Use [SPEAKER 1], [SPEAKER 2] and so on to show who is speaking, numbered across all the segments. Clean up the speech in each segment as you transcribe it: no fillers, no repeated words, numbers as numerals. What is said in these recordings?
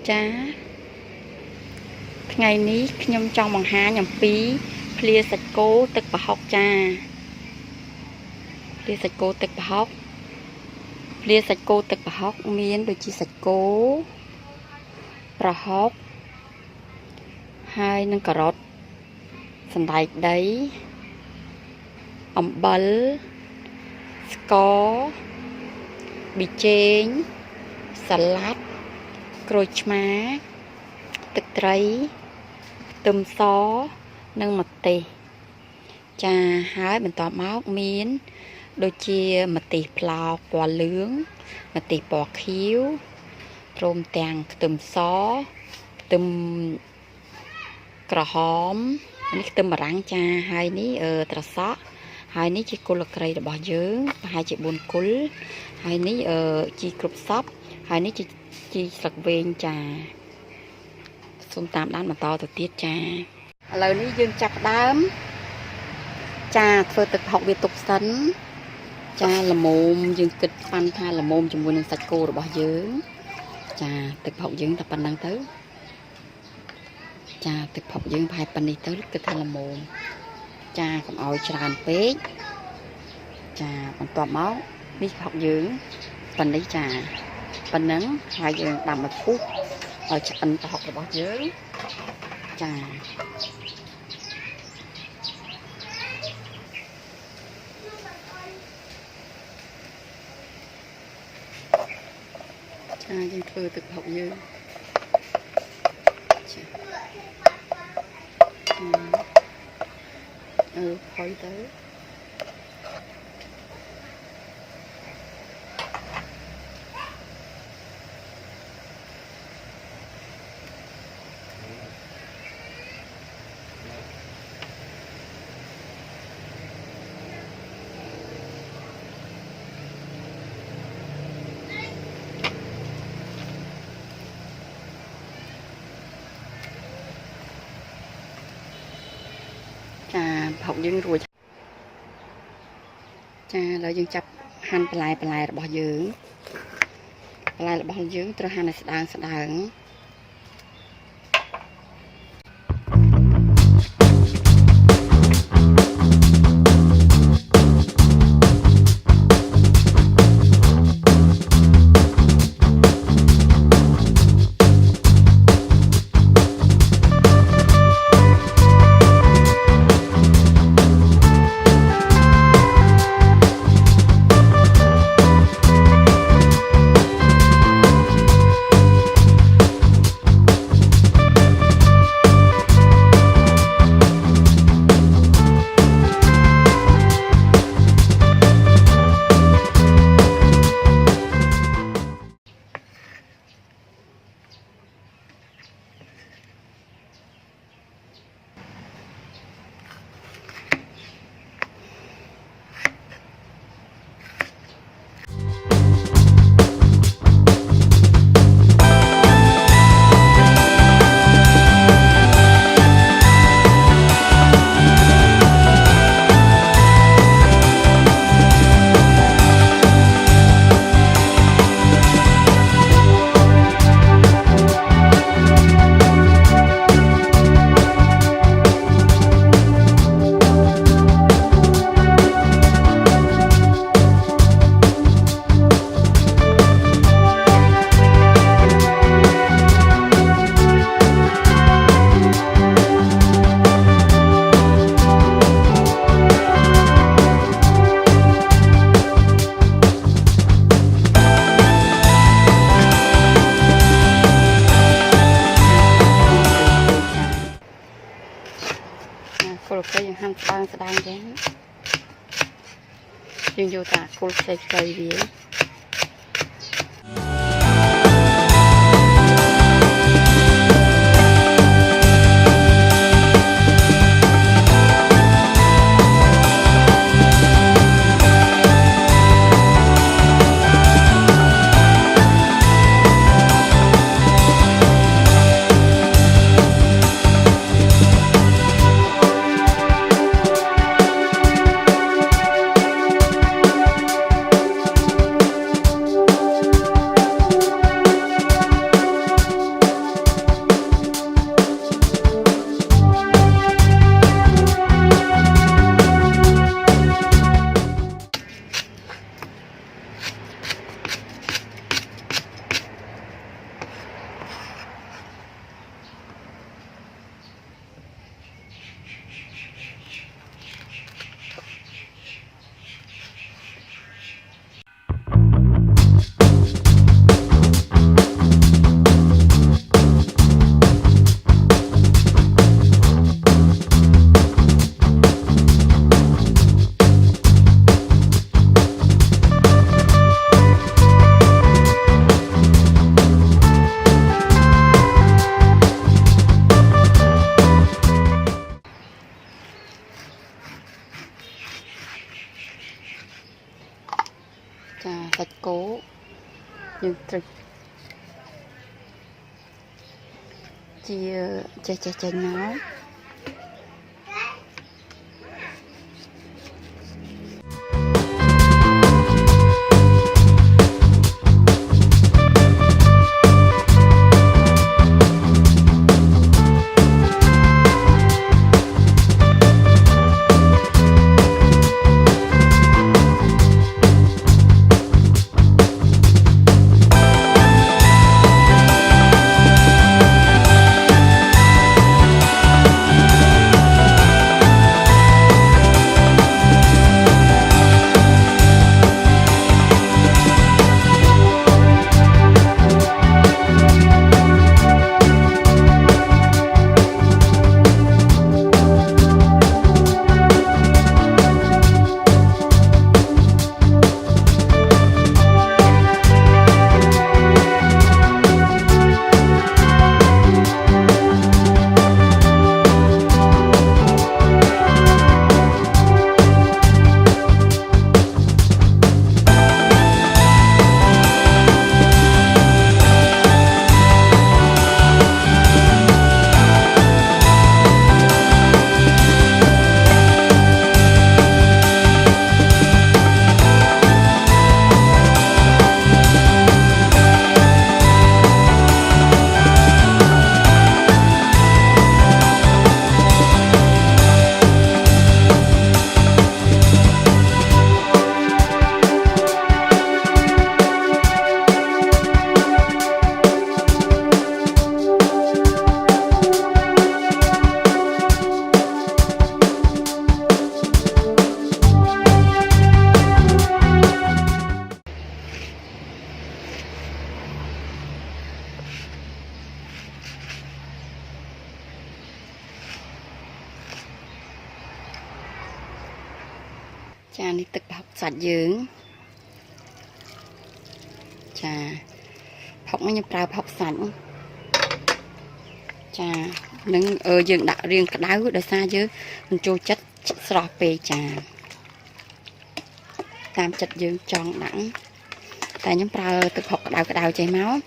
[SPEAKER 1] ចាថ្ងៃនេះខ្ញុំចង់បង្ហាញអំពីភ្លាសាច់គោទឹកប្រហុកចាភ្លាសាច់គោទឹកប្រហុកភ្លាសាច់គោទឹកប្រហុកមានដូចជាសាច់គោប្រហុកហើយនឹងការ៉ុតសណ្តែកដីអំបិលស្ករប៊ីចេងសាឡាត់ក្រូចឆ្មាទឹកត្រីខ្ទឹមសនិងម្ទេសចាហើយបន្ទាប់មកមានដូចជាម្ទេសប្លោកពណ៌លឿងម្ទេសពណ៌ខៀវព្រមទាំងខ្ទឹមសខ្ទឹមក្រហមនេះខ្ទឹមបារាំងចាហើយនេះត្រសក់ហើយនេះជាគល់ក្រីរបស់យើងប្រហែលជា4គល់ហើយនេះជីគ្រប់សពហើយនេះជីស្លឹកវែងចាសូមតាមដានបន្តទៅទៀតចាឥឡូវនេះយើងចាប់ដើមចាធ្វើទឹកប្រហុកវាទុកសិនចាល្មមយើងគិតប៉ាន់ថាល្មមជាមួយនឹងសាច់គោរបស់យើងចាទឹកប្រហុកយើងតែប៉ុណ្្នឹងទៅចាទឹកប្រហុកយើងប្រហែលប៉ុណ្នេះទៅគិតថាល្មមចាកុំឲ្យច្រើនពេកចាបន្ទាប់មកនេះប្រហុកយើងប៉ុណ្នេះចាប៉ុណ្ណឹងហើយយើងដាំឲ្យពុះឲ្យឆ្អិនប្រហុករបស់យើងចាយើងធ្វើទឹកប្រហុកយើងចាផុយទៅចាប្រហុកយើងរួចចាឥឡូវយើងចាប់ហាន់បន្លែរបស់យើងបន្លែរបស់យើងត្រូវហាន់ឲ្យស្ដើងគល់ក្រីយើងហាន់ស្ដើងចឹងយើងយកតាគល់ខ្ចីវា ចា ចាសាច់គោយើងត្រូវជាចេះមក ចានេះទឹកផុកសាច់យើងចាផុកនេះខ្ញុំប្រើផុកសាច់ចានឹងយើងដាក់រៀងក្តៅដោយសារយើងមិនចូលចិត្តស្រស់ពេកចាតាមចិត្តយើងចង់ដាក់តែខ្ញុំប្រើទឹកផុកក្តៅចេះមក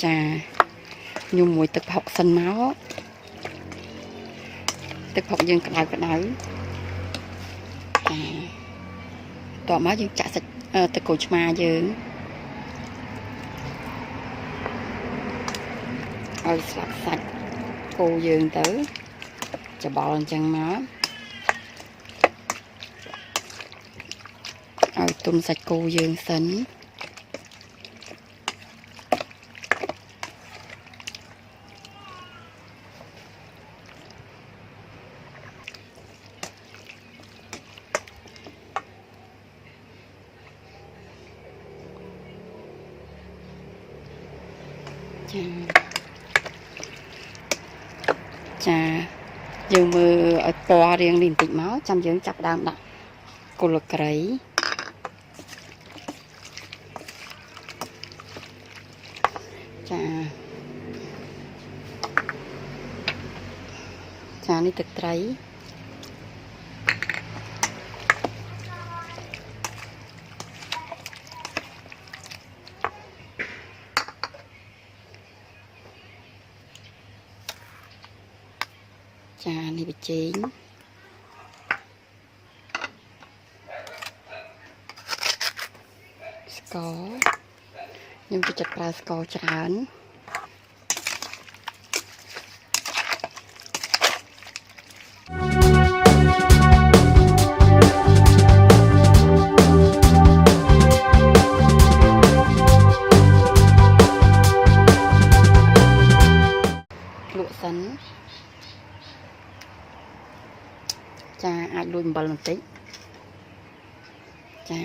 [SPEAKER 1] ចាញុំមួយទឹកផុកសិនមកទឹកផុកយើងក្តៅតបមកយើងចាក់សាច់ទឹកក្រូចឆ្មាយើងឲ្យស្លាប់សាច់គោយើងទៅច្បល់អញ្ចឹងមកឲ្យទុំសាច់គោយើងសិនចាយើងមើលឲ្យពណ៌រៀងនេះបន្តិចមកចាំយើងចាប់ដើមដាក់គល់ក្រៃចានេះទឹកត្រីចានេះប៊ីចេងស្ករខ្ញុំចូលចិត្តប្រើស្ករច្រើនលក់សិនចាអាចលួចអំបិលបន្តិចចា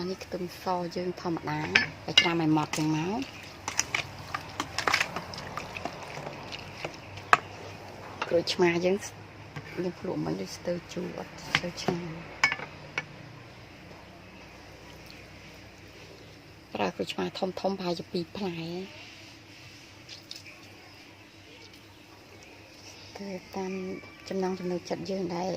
[SPEAKER 1] នេះខ្ទឹមសយើងធម្មតាតែច្រាំឲ្យម៉ត់ចឹងមកក្រូចឆ្មាយើងភ្លក់មិញដូចស្ទើរជូរអត់ស្ទើរឆ្ងាញ់ប្រើក្រូចឆ្មាធំប្រហែលជា2ផ្លែ ទៅតាមចំណងចំណុចចិត្តយើងដែរ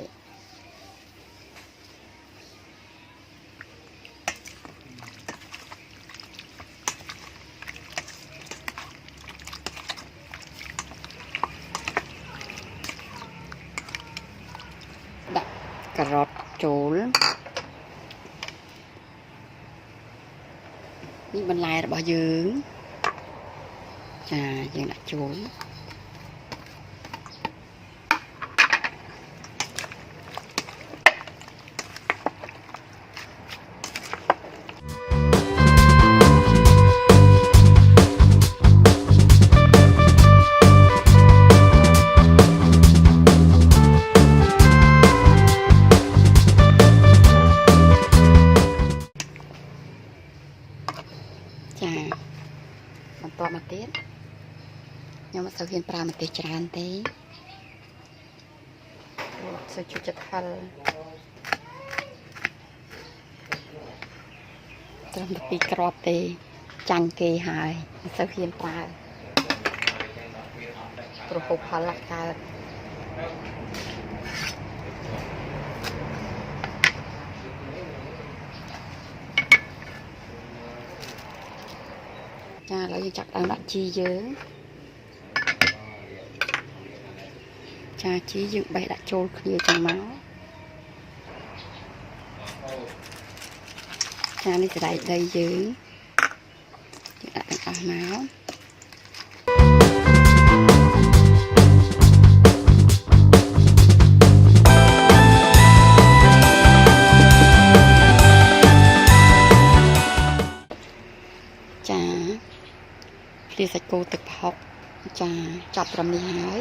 [SPEAKER 1] ដាក់ការ៉ុតចូលនេះបន្លែរបស់យើងចាយើងដាក់ចូលចាបន្តមកទៀតខ្ញុំមិនសូវហ៊ានប្រើម្ទេសច្រើនទេសូវជួយចិត្តហឹរត្រឹមតែ2គ្រាប់ទេចាញ់គេហើយមិនសូវហ៊ានប្រើព្រោះហូបហឹរកើតចាឥឡូវយើងចាប់ដើមដាក់ជីយើងចាជីយើងបេះដាក់ចូលគ្នាចឹងមកចានេះសណ្តែកដីយើងដាក់ទាំងអស់មកចាភ្លាសាច់គោទឹកប្រហុកចាចាប់ត្រឹមនេះហើយ